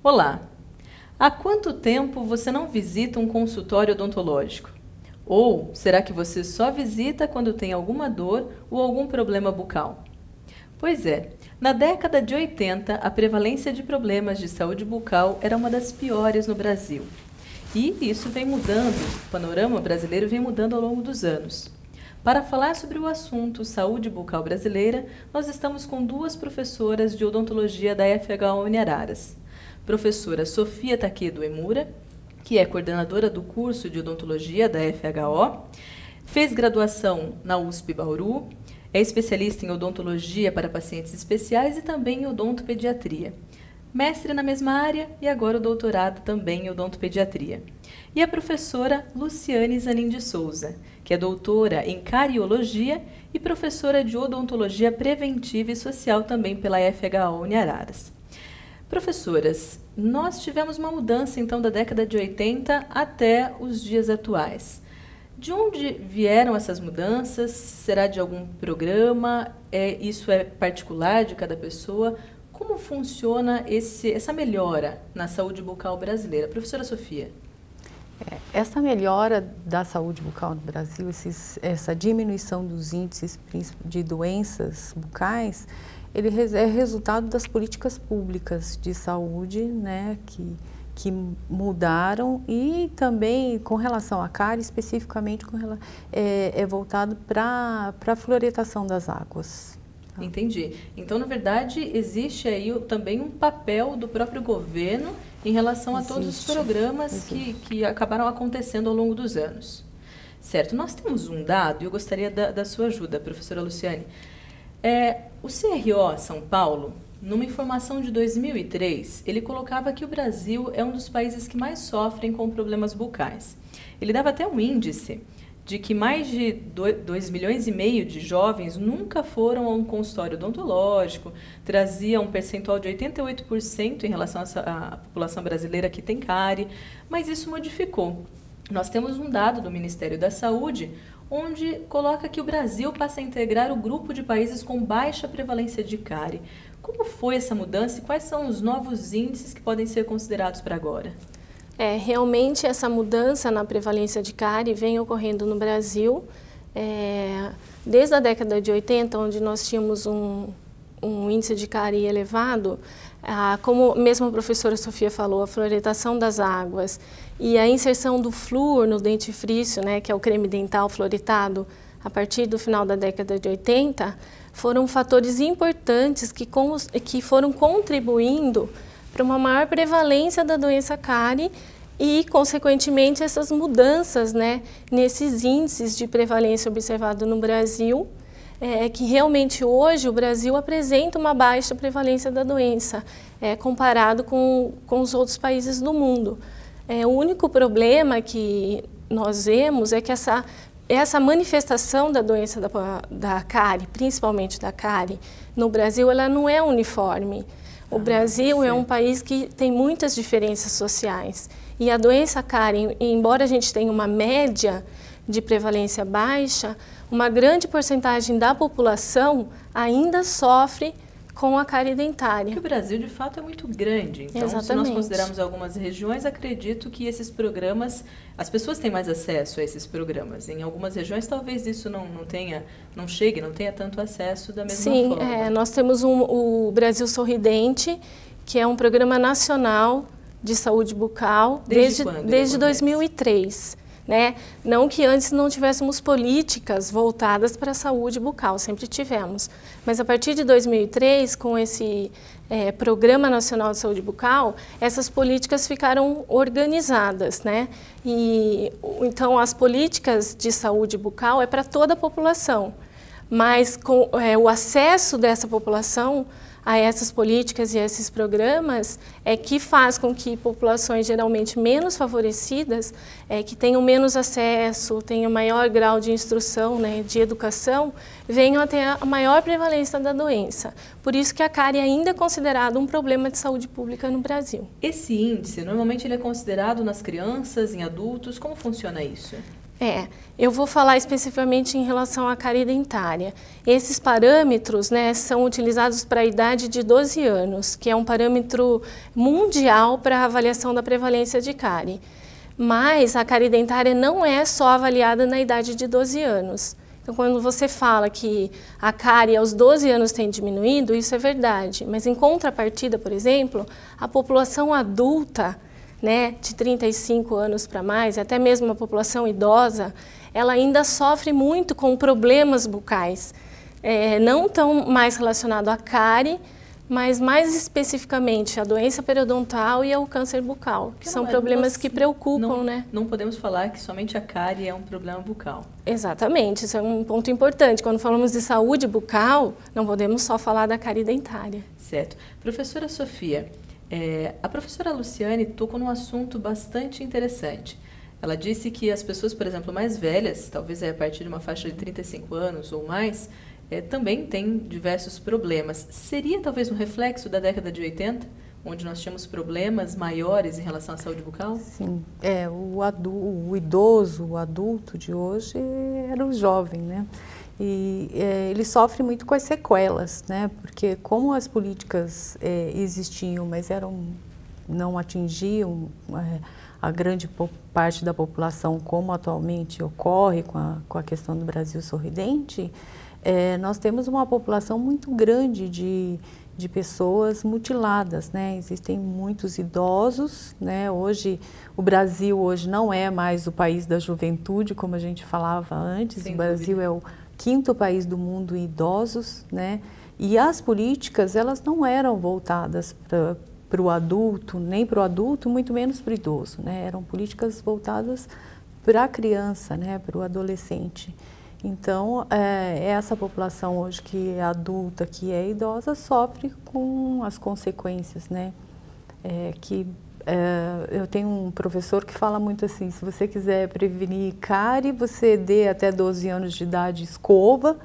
Olá! Há quanto tempo você não visita um consultório odontológico? Ou será que você só visita quando tem alguma dor ou algum problema bucal? Pois é, na década de 80, a prevalência de problemas de saúde bucal era uma das piores no Brasil. E isso vem mudando, o panorama brasileiro vem mudando ao longo dos anos. Para falar sobre o assunto saúde bucal brasileira, nós estamos com duas professoras de odontologia da FHO Uniararas. Professora Sofia Takeda Uemura, que é coordenadora do curso de odontologia da FHO, fez graduação na USP Bauru, é especialista em odontologia para pacientes especiais e também em odontopediatria. Mestre na mesma área e agora o doutorado também em odontopediatria. E a professora Luciane Zanin de Souza, que é doutora em cariologia e professora de odontologia preventiva e social também pela FHO Uniararas. Professoras, nós tivemos uma mudança então da década de 80 até os dias atuais. De onde vieram essas mudanças? Será de algum programa? Isso é particular de cada pessoa? Como funciona essa melhora na saúde bucal brasileira? Professora Sofia. Essa melhora da saúde bucal no Brasil, essa diminuição dos índices de doenças bucais, ele é resultado das políticas públicas de saúde, né, que mudaram, e também com relação à cárie, especificamente é voltado para a fluoretação das águas. Entendi. Então, na verdade, existe aí também um papel do próprio governo em relação a todos os programas que acabaram acontecendo ao longo dos anos. Certo, nós temos um dado e eu gostaria da sua ajuda, professora Luciane. O CRO São Paulo, numa informação de 2003, ele colocava que o Brasil é um dos países que mais sofrem com problemas bucais. Ele dava até um índice de que mais de 2,5 milhões de jovens nunca foram a um consultório odontológico, trazia um percentual de 88% em relação à população brasileira que tem cárie, mas isso modificou. Nós temos um dado do Ministério da Saúde, onde coloca que o Brasil passa a integrar o grupo de países com baixa prevalência de cárie. Como foi essa mudança e quais são os novos índices que podem ser considerados para agora? Realmente essa mudança na prevalência de cárie vem ocorrendo no Brasil desde a década de 80, onde nós tínhamos um índice de cárie elevado. Como mesmo a professora Sofia falou, a fluoretação das águas e a inserção do flúor no dentifrício, né, que é o creme dental fluoretado, a partir do final da década de 80, foram fatores importantes que foram contribuindo para uma maior prevalência da doença cárie e, consequentemente, essas mudanças, né, nesses índices de prevalência observado no Brasil, que realmente hoje o Brasil apresenta uma baixa prevalência da doença, comparado com os outros países do mundo. O único problema que nós vemos é que essa manifestação da doença da cárie, principalmente da cárie, no Brasil, ela não é uniforme. O Brasil é um país que tem muitas diferenças sociais. E a doença cárie, embora a gente tenha uma média de prevalência baixa, uma grande porcentagem da população ainda sofre com a cárie dentária. Porque o Brasil, de fato, é muito grande. Então, exatamente, se nós considerarmos algumas regiões, acredito que esses programas, as pessoas têm mais acesso a esses programas. Em algumas regiões, talvez isso não tenha tanto acesso da mesma forma. Sim, nós temos o Brasil Sorridente, que é um programa nacional de saúde bucal desde 2003. Né? Não que antes não tivéssemos políticas voltadas para a saúde bucal, sempre tivemos. Mas a partir de 2003, com esse Programa Nacional de Saúde Bucal, essas políticas ficaram organizadas, né? Então, as políticas de saúde bucal é para toda a população, mas com o acesso dessa população a essas políticas e a esses programas que faz com que populações geralmente menos favorecidas, que tenham menos acesso, tenham maior grau de instrução, né, de educação, venham a ter a maior prevalência da doença. Por isso que a cárie ainda é considerado um problema de saúde pública no Brasil. Esse índice, normalmente ele é considerado nas crianças, em adultos, como funciona isso? Eu vou falar especificamente em relação à cárie dentária. Esses parâmetros, né, são utilizados para a idade de 12 anos, que é um parâmetro mundial para a avaliação da prevalência de cárie. Mas a cárie dentária não é só avaliada na idade de 12 anos. Então, quando você fala que a cárie aos 12 anos tem diminuído, isso é verdade. Mas, em contrapartida, por exemplo, a população adulta, né, de 35 anos para mais, até mesmo a população idosa, ela ainda sofre muito com problemas bucais. Não tão mais relacionado à cárie, mas mais especificamente a doença periodontal e ao câncer bucal, que são problemas que preocupam, né? Não podemos falar que somente a cárie é um problema bucal. Exatamente, isso é um ponto importante. Quando falamos de saúde bucal, não podemos só falar da cárie dentária. Certo. Professora Sofia, a professora Luciane tocou num assunto bastante interessante. Ela disse que as pessoas, por exemplo, mais velhas, talvez a partir de uma faixa de 35 anos ou mais, também têm diversos problemas. Seria talvez um reflexo da década de 80, onde nós tínhamos problemas maiores em relação à saúde bucal? Sim, o idoso, o adulto de hoje era o jovem, né? E ele sofre muito com as sequelas, né? Porque como as políticas existiam, mas não atingiam a grande parte da população, como atualmente ocorre com a questão do Brasil Sorridente, nós temos uma população muito grande de pessoas mutiladas, né? Existem muitos idosos, né? O Brasil hoje não é mais o país da juventude, como a gente falava antes. Sem o Brasil dúvida. é o 5º país do mundo em idosos, né? E as políticas, elas não eram voltadas para o adulto, nem para o adulto, muito menos para o idoso, né? Eram políticas voltadas para a criança, né? Para o adolescente. Então, essa população hoje que é adulta, que é idosa, sofre com as consequências, né? Eu tenho um professor que fala muito assim, se você quiser prevenir cárie, você dê até 12 anos de idade escova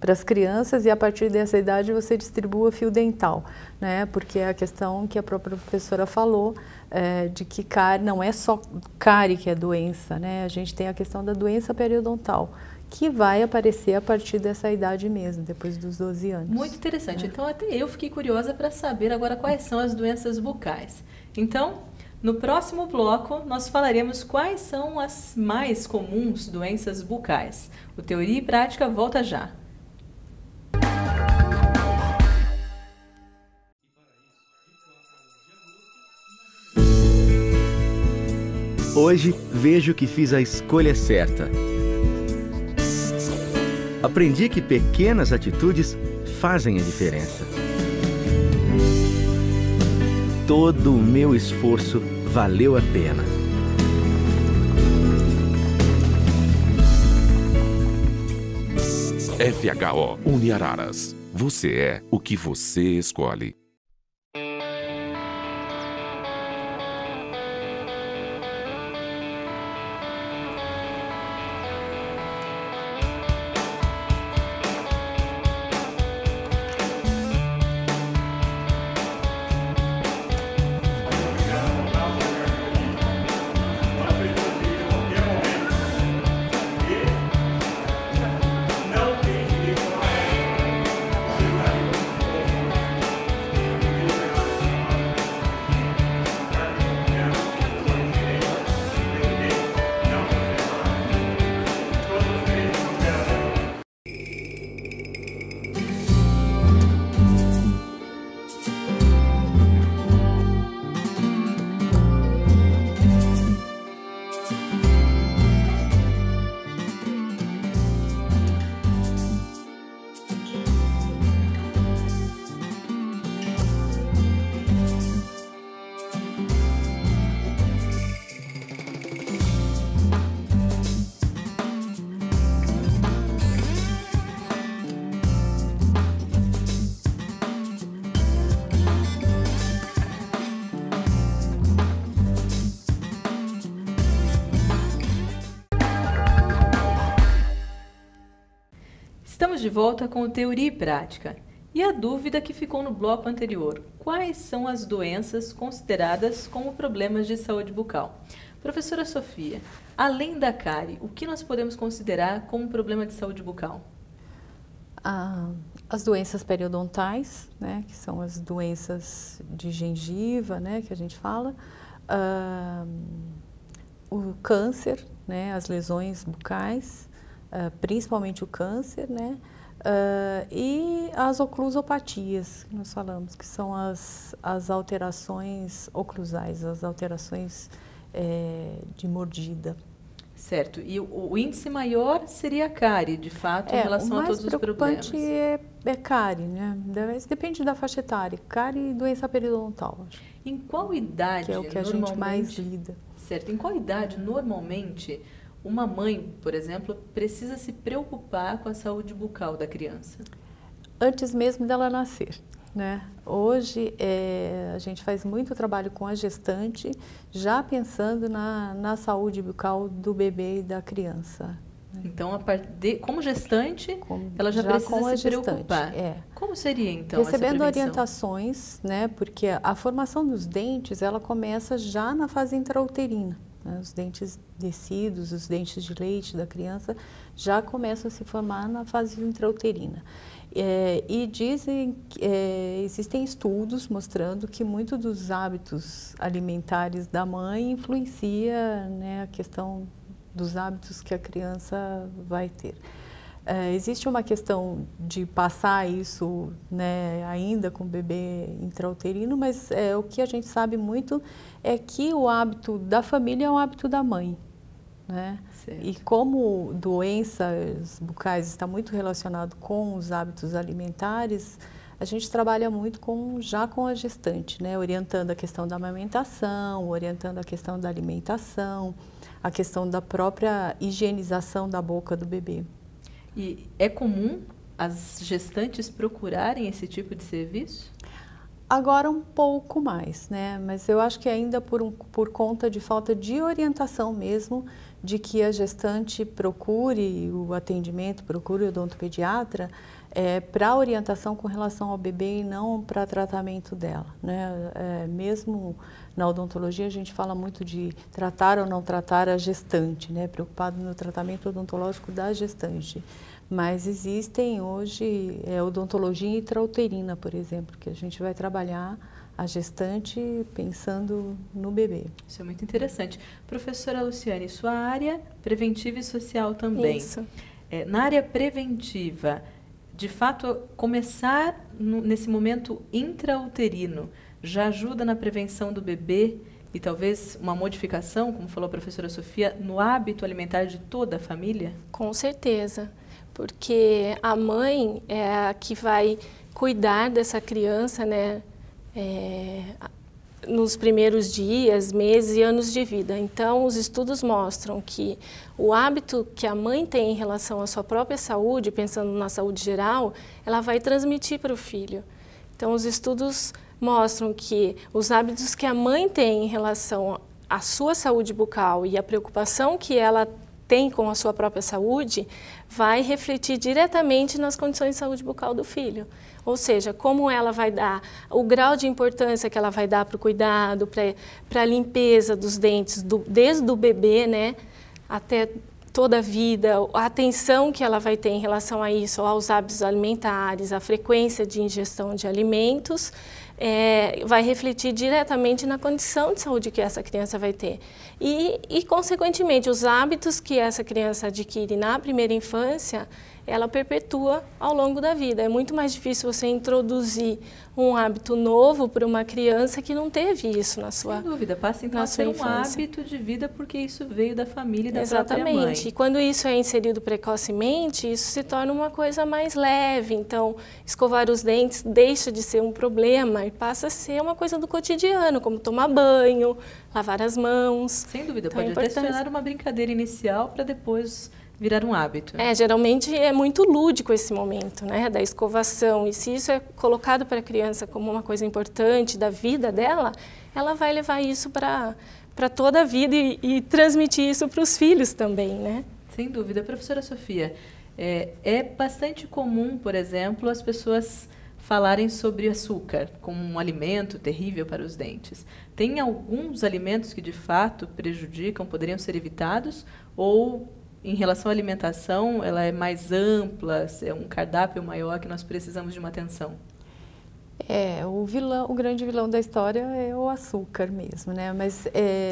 para as crianças e a partir dessa idade você distribua fio dental, né? Porque é a questão que a própria professora falou, de que cárie não é só cárie que é doença, né? A gente tem a questão da doença periodontal, que vai aparecer a partir dessa idade mesmo, depois dos 12 anos. Muito interessante. Então, até eu fiquei curiosa para saber agora quais são as doenças bucais. Então, no próximo bloco, nós falaremos quais são as mais comuns doenças bucais. O Teoria e Prática volta já. Hoje, vejo que fiz a escolha certa. Aprendi que pequenas atitudes fazem a diferença. Todo o meu esforço valeu a pena. FHO Uniararas. Você é o que você escolhe. Estamos de volta com o Teoria e Prática. E a dúvida que ficou no bloco anterior: quais são as doenças consideradas como problemas de saúde bucal? Professora Sofia, além da cárie, o que nós podemos considerar como problema de saúde bucal? As doenças periodontais, né, que são as doenças de gengiva, né, que a gente fala, o câncer, né, as lesões bucais, principalmente o câncer, né, e as oclusopatias, que nós falamos, que são as alterações oclusais, as alterações de mordida. Certo. E o índice maior seria a cárie, de fato, em relação a todos os problemas. O mais preocupante é cárie, né? Depende da faixa etária. Cárie e doença periodontal. Em qual idade, que é o que a gente mais lida. Certo. Em qual idade, normalmente, uma mãe, por exemplo, precisa se preocupar com a saúde bucal da criança? Antes mesmo dela nascer, né? Hoje, a gente faz muito trabalho com a gestante, já pensando na saúde bucal do bebê e da criança. Então, como gestante, ela já precisa se preocupar. Como seria, então, recebendo essa prevenção? Orientações, né? Porque a formação dos dentes, ela começa já na fase intrauterina. Né? Os dentes descidos, os dentes de leite da criança já começam a se formar na fase intrauterina. E dizem que existem estudos mostrando que muito dos hábitos alimentares da mãe influencia, né, a questão dos hábitos que a criança vai ter. Existe uma questão de passar isso, né, ainda com o bebê intrauterino, mas o que a gente sabe muito é que o hábito da família é o hábito da mãe. Né? E como doenças bucais está muito relacionado com os hábitos alimentares, a gente trabalha muito já com a gestante, né? Orientando a questão da amamentação, orientando a questão da alimentação, a questão da própria higienização da boca do bebê. E é comum as gestantes procurarem esse tipo de serviço? Agora um pouco mais, né? Mas eu acho que ainda por conta de falta de orientação mesmo, de que a gestante procure o atendimento, procure o odontopediatra para orientação com relação ao bebê e não para tratamento dela, né? Mesmo na odontologia a gente fala muito de tratar ou não tratar a gestante, né? Preocupado no tratamento odontológico da gestante. Mas existem hoje odontologia intrauterina, por exemplo, que a gente vai trabalhar a gestante pensando no bebê. Isso é muito interessante. Professora Luciane, sua área preventiva e social também. Isso. Na área preventiva, de fato, começar nesse momento intrauterino já ajuda na prevenção do bebê e talvez uma modificação, como falou a professora Sofia, no hábito alimentar de toda a família? Com certeza, porque a mãe é a que vai cuidar dessa criança, né? Nos primeiros dias, meses e anos de vida. Então, os estudos mostram que o hábito que a mãe tem em relação à sua própria saúde, pensando na saúde geral, ela vai transmitir para o filho. Então, os estudos mostram que os hábitos que a mãe tem em relação à sua saúde bucal e a preocupação que ela tem com a sua própria saúde, vai refletir diretamente nas condições de saúde bucal do filho. Ou seja, como ela vai dar, o grau de importância que ela vai dar para o cuidado, para a limpeza dos dentes, desde o bebê, né, até toda a vida, a atenção que ela vai ter em relação a isso, aos hábitos alimentares, a frequência de ingestão de alimentos, vai refletir diretamente na condição de saúde que essa criança vai ter. E, consequentemente, os hábitos que essa criança adquire na primeira infância, ela perpetua ao longo da vida. É muito mais difícil você introduzir um hábito novo para uma criança que não teve isso na sua infância. Sem dúvida, passa então a ser um hábito de vida porque isso veio da família e da própria mãe. Exatamente. E quando isso é inserido precocemente, isso se torna uma coisa mais leve. Então, escovar os dentes deixa de ser um problema e passa a ser uma coisa do cotidiano, como tomar banho, lavar as mãos. Sem dúvida, pode até se tornar uma brincadeira inicial para depois virar um hábito. Geralmente é muito lúdico esse momento, né, da escovação. E se isso é colocado para a criança como uma coisa importante da vida dela, ela vai levar isso para toda a vida e transmitir isso para os filhos também, né? Sem dúvida. Professora Sofia, é bastante comum, por exemplo, as pessoas falarem sobre açúcar como um alimento terrível para os dentes. Tem alguns alimentos que de fato prejudicam, poderiam ser evitados? Ou, em relação à alimentação, ela é mais ampla, é um cardápio maior que nós precisamos de uma atenção? O grande vilão da história é o açúcar mesmo, né? Mas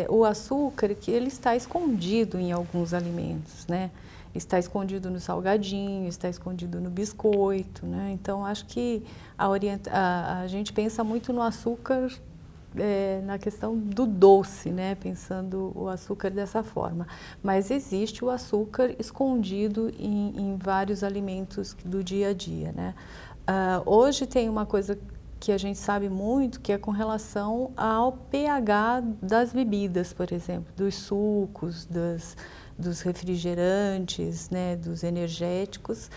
o açúcar, que ele está escondido em alguns alimentos, né? Está escondido no salgadinho, está escondido no biscoito, né? Então, acho que a gente pensa muito no açúcar, na questão do doce, né? Pensando o açúcar dessa forma. Mas existe o açúcar escondido em vários alimentos do dia a dia, né? Hoje tem uma coisa que a gente sabe muito, que é com relação ao pH das bebidas, por exemplo, dos sucos, dos refrigerantes, né, dos energéticos,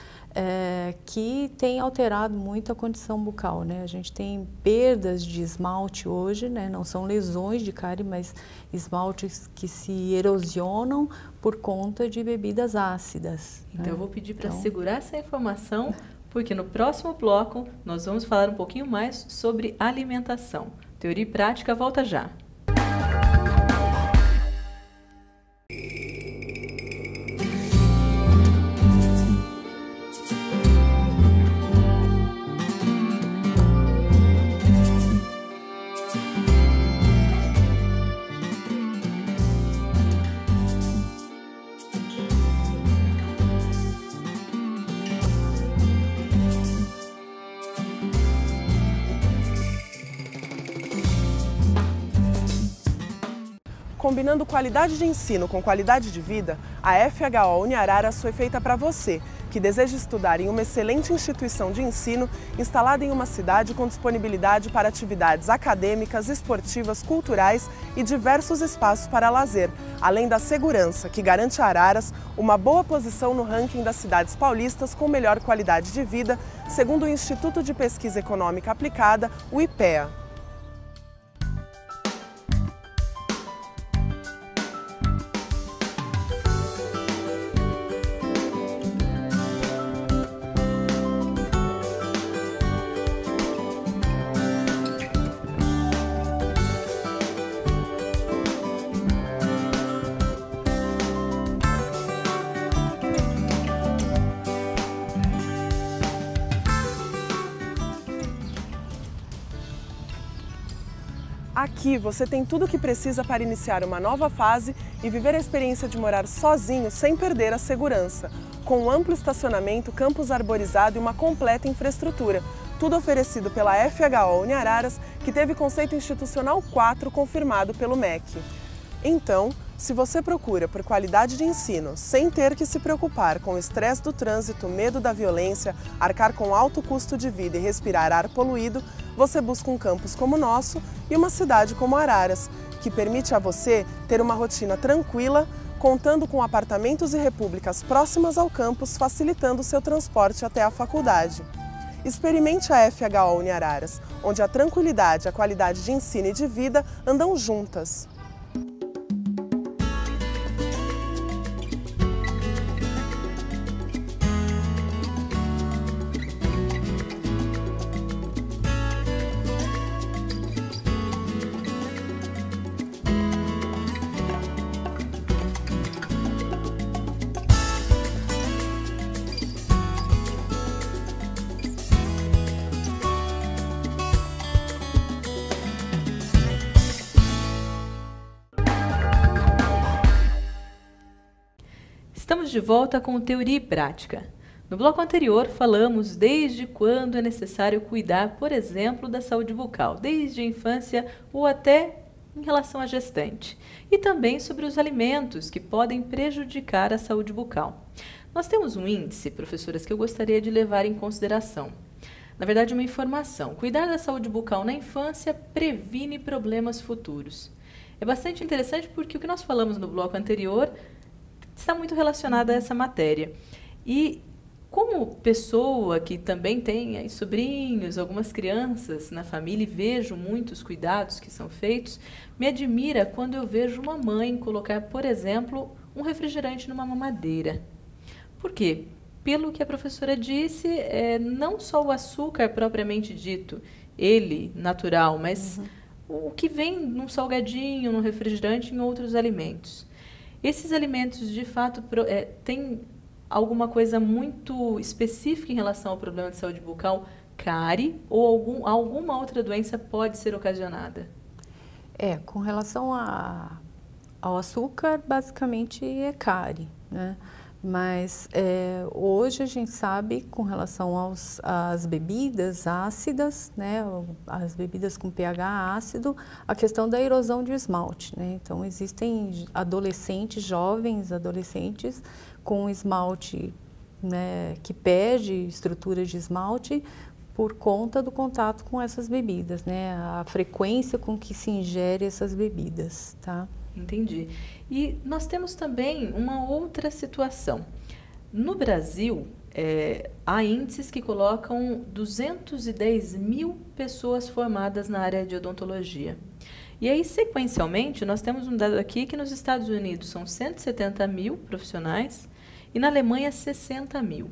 que tem alterado muito a condição bucal, né? A gente tem perdas de esmalte hoje, né? Não são lesões de cárie, mas esmaltes que se erosionam por conta de bebidas ácidas. Então, né? eu vou pedir para segurar essa informação, porque no próximo bloco nós vamos falar um pouquinho mais sobre alimentação. Teoria e prática volta já. Combinando qualidade de ensino com qualidade de vida, a FHO Uniararas foi feita para você, que deseja estudar em uma excelente instituição de ensino instalada em uma cidade com disponibilidade para atividades acadêmicas, esportivas, culturais e diversos espaços para lazer, além da segurança, que garante a Araras uma boa posição no ranking das cidades paulistas com melhor qualidade de vida, segundo o Instituto de Pesquisa Econômica Aplicada, o IPEA. Aqui você tem tudo o que precisa para iniciar uma nova fase e viver a experiência de morar sozinho sem perder a segurança, com um amplo estacionamento, campus arborizado e uma completa infraestrutura. Tudo oferecido pela FHO Uniararas, que teve conceito institucional 4 confirmado pelo MEC. Então, se você procura por qualidade de ensino, sem ter que se preocupar com o estresse do trânsito, medo da violência, arcar com alto custo de vida e respirar ar poluído, você busca um campus como o nosso e uma cidade como Araras, que permite a você ter uma rotina tranquila, contando com apartamentos e repúblicas próximas ao campus, facilitando o seu transporte até a faculdade. Experimente a FHO Uniararas, onde a tranquilidade, a qualidade de ensino e de vida andam juntas. Estamos de volta com Teoria e Prática. No bloco anterior, falamos desde quando é necessário cuidar, por exemplo, da saúde bucal, desde a infância ou até em relação à gestante. E também sobre os alimentos que podem prejudicar a saúde bucal. Nós temos um índice, professoras, que eu gostaria de levar em consideração. Na verdade, uma informação. Cuidar da saúde bucal na infância previne problemas futuros. É bastante interessante porque o que nós falamos no bloco anterior está muito relacionada a essa matéria. E como pessoa que também tem aí sobrinhos, algumas crianças na família e vejo muitos cuidados que são feitos, me admira quando eu vejo uma mãe colocar, por exemplo, um refrigerante numa mamadeira. Por quê? pelo que a professora disse, não só o açúcar propriamente dito, ele natural, mas o que vem num salgadinho, num refrigerante, em outros alimentos. Esses alimentos, de fato, têm alguma coisa muito específica em relação ao problema de saúde bucal, cárie, ou alguma outra doença pode ser ocasionada? Com relação ao açúcar, basicamente é cárie, né? Mas hoje a gente sabe, com relação às bebidas ácidas, né, as bebidas com pH ácido, a questão da erosão de esmalte, né? Então, existem jovens adolescentes com esmalte, né, que perde estrutura de esmalte por conta do contato com essas bebidas, né? A frequência com que se ingere essas bebidas, tá? Entendi. E nós temos também uma outra situação. No Brasil, há índices que colocam 210 mil pessoas formadas na área de odontologia. E aí, sequencialmente, nós temos um dado aqui que nos Estados Unidos são 170 mil profissionais e na Alemanha 60 mil.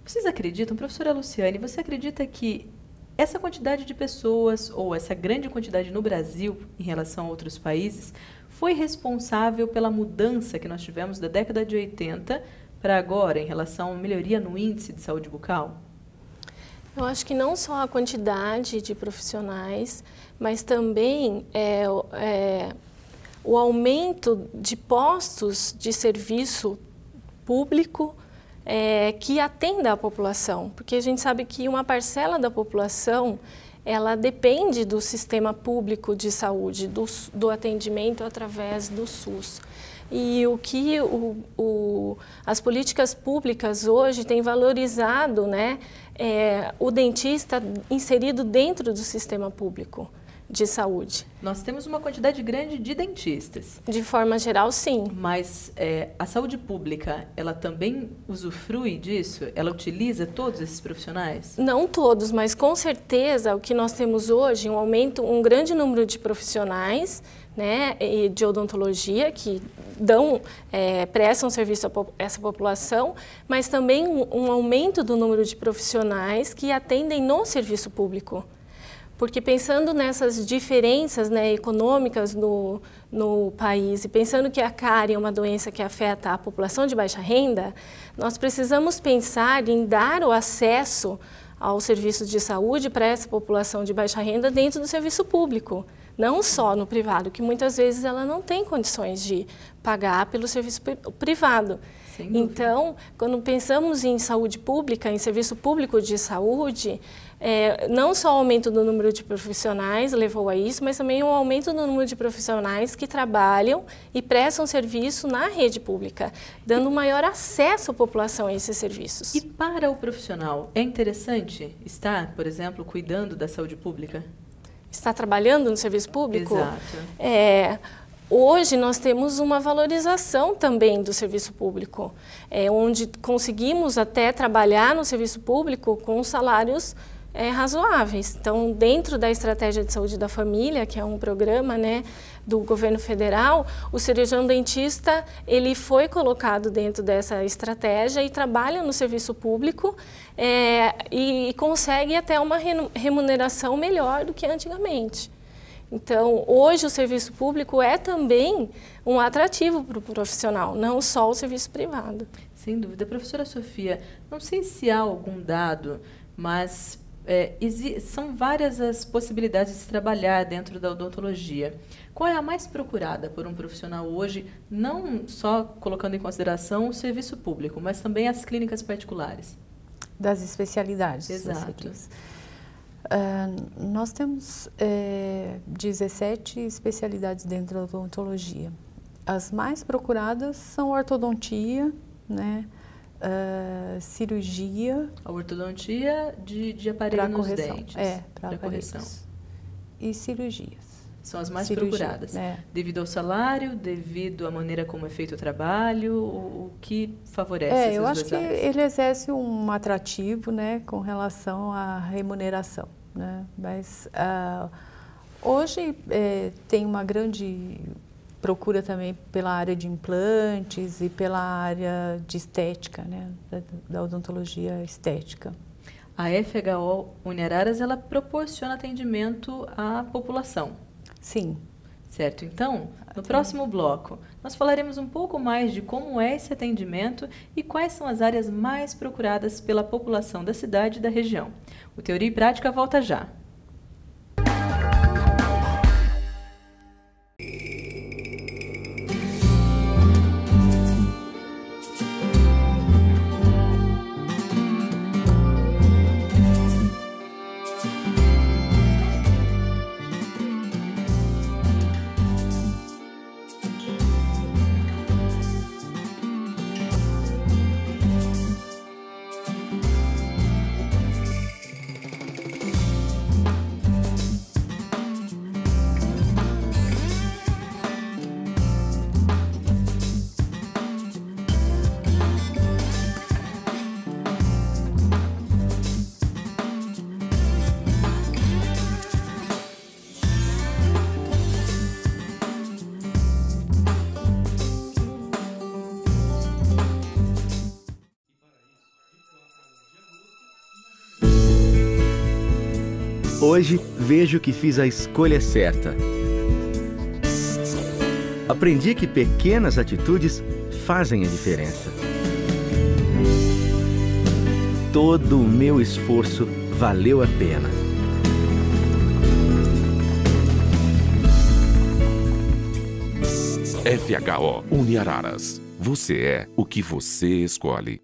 Vocês acreditam, professora Luciane, você acredita que essa quantidade de pessoas, ou essa grande quantidade no Brasil em relação a outros países, foi responsável pela mudança que nós tivemos da década de 80 para agora, em relação à melhoria no índice de saúde bucal? Eu acho que não só a quantidade de profissionais, mas também o aumento de postos de serviço público que atenda a população, porque a gente sabe que uma parcela da população ela depende do sistema público de saúde, do atendimento através do SUS. E o que as políticas públicas hoje têm valorizado, né, o dentista inserido dentro do sistema público de saúde. Nós temos uma quantidade grande de dentistas. De forma geral, sim. Mas a saúde pública, ela também usufrui disso? Ela utiliza todos esses profissionais? Não todos, mas com certeza o que nós temos hoje, um grande número de profissionais, né, de odontologia que prestam serviço a essa população, mas também um aumento do número de profissionais que atendem no serviço público. Porque pensando nessas diferenças, né, econômicas no país e pensando que a cárie é uma doença que afeta a população de baixa renda, nós precisamos pensar em dar o acesso ao serviço de saúde para essa população de baixa renda dentro do serviço público, não só no privado, que muitas vezes ela não tem condições de pagar pelo serviço privado. Então, quando pensamos em saúde pública, em serviço público de saúde, não só o aumento do número de profissionais levou a isso, mas também o aumento do número de profissionais que trabalham e prestam serviço na rede pública, dando maior acesso à população a esses serviços. E para o profissional, é interessante estar, por exemplo, cuidando da saúde pública? Está trabalhando no serviço público? Exato. Hoje nós temos uma valorização também do serviço público, onde conseguimos até trabalhar no serviço público com salários razoáveis. Então, dentro da Estratégia de Saúde da Família, que é um programa, né, do governo federal, o cirurgião dentista ele foi colocado dentro dessa estratégia e trabalha no serviço público e consegue até uma remuneração melhor do que antigamente. Então, hoje o serviço público é também um atrativo para o profissional, não só o serviço privado. Sem dúvida. Professora Sofia, não sei se há algum dado, mas são várias as possibilidades de se trabalhar dentro da odontologia. Qual é a mais procurada por um profissional hoje, não só colocando em consideração o serviço público, mas também as clínicas particulares? Das especialidades. Exato. Nós temos 17 especialidades dentro da odontologia. As mais procuradas são ortodontia, né? Cirurgia. A ortodontia de aparelho nos dentes. Para correção. E cirurgias. São as mais procuradas. Devido ao salário, devido à maneira como é feito o trabalho, o que favorece essas eu acho duas áreas? Que ele exerce um atrativo, né, com relação à remuneração, né? Mas hoje tem uma grande procura também pela área de implantes e pela área de estética, né, da odontologia estética. A FHO Uniararas, ela proporciona atendimento à população. Sim. Certo, então, no próximo bloco, nós falaremos um pouco mais de como é esse atendimento e quais são as áreas mais procuradas pela população da cidade e da região. O Teoria e Prática volta já. Hoje vejo que fiz a escolha certa. Aprendi que pequenas atitudes fazem a diferença. Todo o meu esforço valeu a pena. FHO Uniararas. Você é o que você escolhe.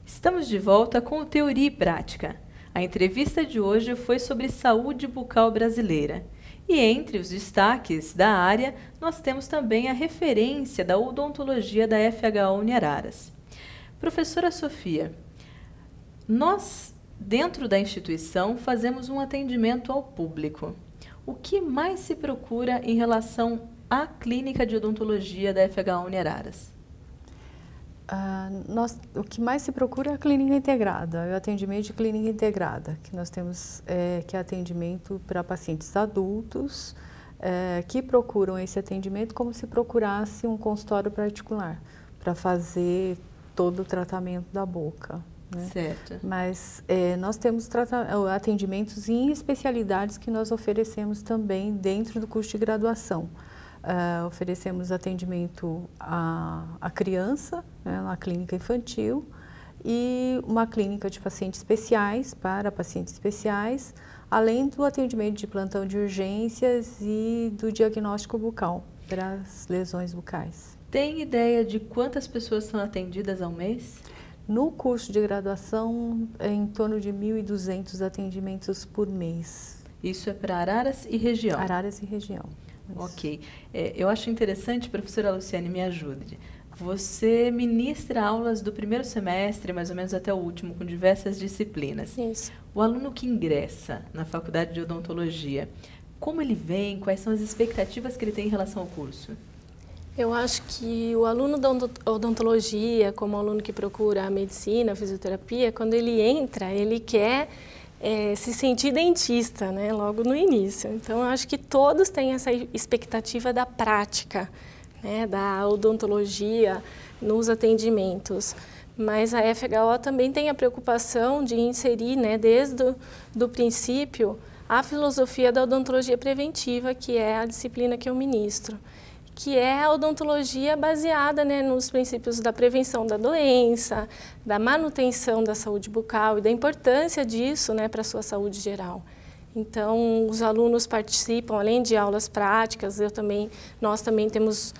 Estamos de volta com o Teoria e Prática. A entrevista de hoje foi sobre saúde bucal brasileira. E entre os destaques da área, nós temos também a referência da odontologia da FHO Uniararas. Professora Sofia, nós, dentro da instituição, fazemos um atendimento ao público. O que mais se procura em relação à clínica de odontologia da FHO Uniararas? O que mais se procura é a clínica integrada, é o atendimento de clínica integrada, que nós temos, que é atendimento para pacientes adultos que procuram esse atendimento como se procurasse um consultório particular, para fazer todo o tratamento da boca. Né? Certo. Mas nós temos atendimentos em especialidades que nós oferecemos também dentro do curso de graduação. Oferecemos atendimento à criança, né, na clínica infantil, e uma clínica de pacientes especiais, para pacientes especiais, além do atendimento de plantão de urgências e do diagnóstico bucal para as lesões bucais. Tem ideia de quantas pessoas são atendidas ao mês? No curso de graduação, é em torno de 1.200 atendimentos por mês. Isso é para Araras e região? Araras e região. Ok. Eu acho interessante, professora Luciane, me ajude. Você ministra aulas do primeiro semestre, mais ou menos até o último, com diversas disciplinas. Isso. O aluno que ingressa na faculdade de odontologia, como ele vem, quais são as expectativas que ele tem em relação ao curso? Eu acho que o aluno da odontologia, como o aluno que procura a medicina, a fisioterapia, quando ele entra, ele quer se sentir dentista, né, logo no início. Então, eu acho que todos têm essa expectativa da prática, né, da odontologia nos atendimentos. Mas a FHO também tem a preocupação de inserir, né, desde o princípio, a filosofia da odontologia preventiva, que é a disciplina que eu ministro, que é a odontologia baseada, né, nos princípios da prevenção da doença, da manutenção da saúde bucal e da importância disso, né, para a sua saúde geral. Então, os alunos participam, além de aulas práticas, nós também temos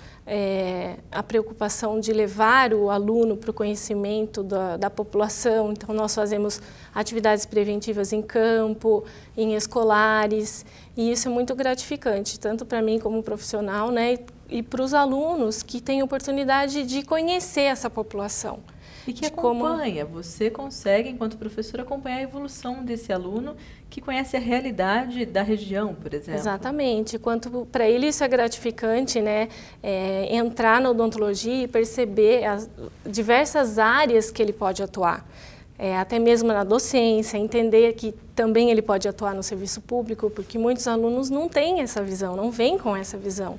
a preocupação de levar o aluno para o conhecimento da população. Então, nós fazemos atividades preventivas em campo, em escolares, e isso é muito gratificante, tanto para mim como profissional, né, e para os alunos que têm oportunidade de conhecer essa população. E que acompanha, você consegue, enquanto professor, acompanhar a evolução desse aluno que conhece a realidade da região, por exemplo. Exatamente. Quanto para ele isso é gratificante, né? Entrar na odontologia e perceber as diversas áreas que ele pode atuar. Até mesmo na docência, entender que também ele pode atuar no serviço público, porque muitos alunos não têm essa visão, não vêm com essa visão.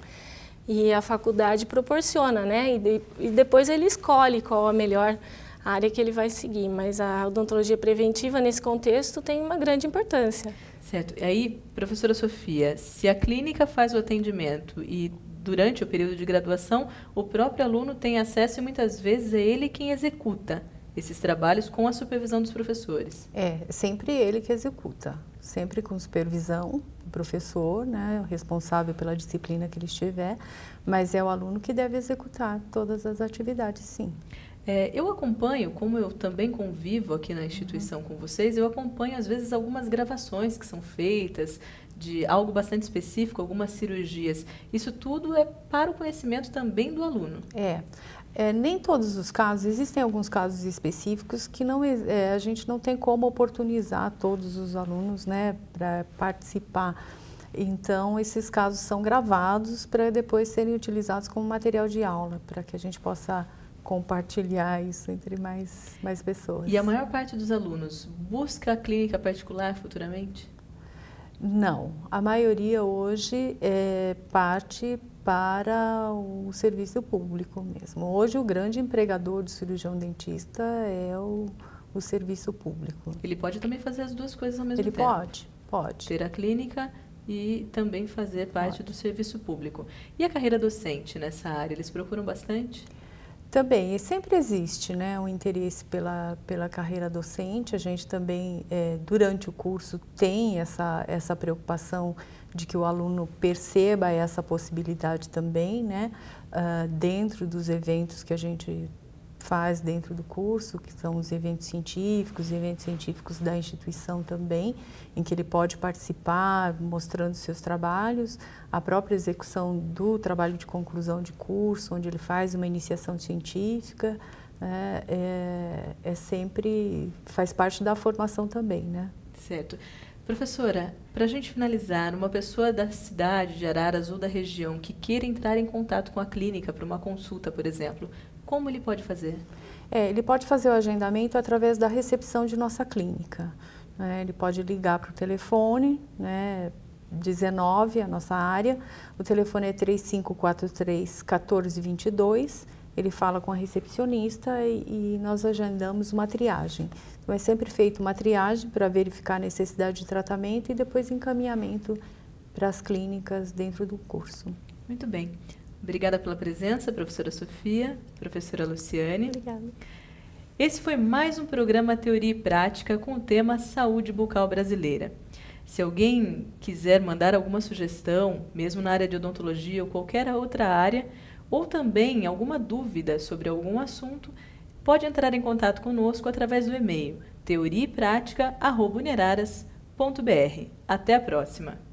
E a faculdade proporciona, né? E depois ele escolhe qual a melhor área que ele vai seguir. Mas a odontologia preventiva, nesse contexto, tem uma grande importância. Certo. E aí, professora Sofia, se a clínica faz o atendimento e durante o período de graduação, o próprio aluno tem acesso e muitas vezes é ele quem executa esses trabalhos com a supervisão dos professores. Sempre ele que executa, sempre com supervisão do professor, né, o responsável pela disciplina que ele estiver, mas é o aluno que deve executar todas as atividades, sim. Eu acompanho, como eu também convivo aqui na instituição com vocês, eu acompanho às vezes algumas gravações que são feitas de algo bastante específico, algumas cirurgias. Isso tudo é para o conhecimento também do aluno. Nem todos os casos, existem alguns casos específicos que a gente não tem como oportunizar todos os alunos, né, para participar. Então, esses casos são gravados para depois serem utilizados como material de aula, para que a gente possa compartilhar isso entre mais pessoas. E a maior parte dos alunos busca a clínica particular futuramente? Não, a maioria hoje parte para o serviço público mesmo. Hoje o grande empregador do cirurgião dentista é o serviço público. Ele pode também fazer as duas coisas ao mesmo tempo? Ele pode. Ter a clínica e também fazer parte do serviço público. E a carreira docente nessa área, eles procuram bastante? Também, sempre existe, né, um interesse pela carreira docente. A gente também, durante o curso, tem essa preocupação de que o aluno perceba essa possibilidade também, né, dentro dos eventos que a gente faz dentro do curso, que são os eventos científicos da instituição também, em que ele pode participar, mostrando seus trabalhos, a própria execução do trabalho de conclusão de curso, onde ele faz uma iniciação científica, sempre faz parte da formação também, né? Certo. Professora, para a gente finalizar, uma pessoa da cidade de Araras ou da região que queira entrar em contato com a clínica para uma consulta, por exemplo, como ele pode fazer? Ele pode fazer o agendamento através da recepção de nossa clínica. Ele pode ligar para o telefone, 19, a nossa área. O telefone é 3543-1422. Ele fala com a recepcionista e nós agendamos uma triagem. Então, é sempre feita uma triagem para verificar a necessidade de tratamento e depois encaminhamento para as clínicas dentro do curso. Muito bem. Obrigada pela presença, professora Sofia, professora Luciane. Obrigada. Esse foi mais um programa Teoria e Prática com o tema Saúde Bucal Brasileira. Se alguém quiser mandar alguma sugestão, mesmo na área de odontologia ou qualquer outra área, ou também alguma dúvida sobre algum assunto, pode entrar em contato conosco através do e-mail teoriaepratica@uneraras.br. Até a próxima!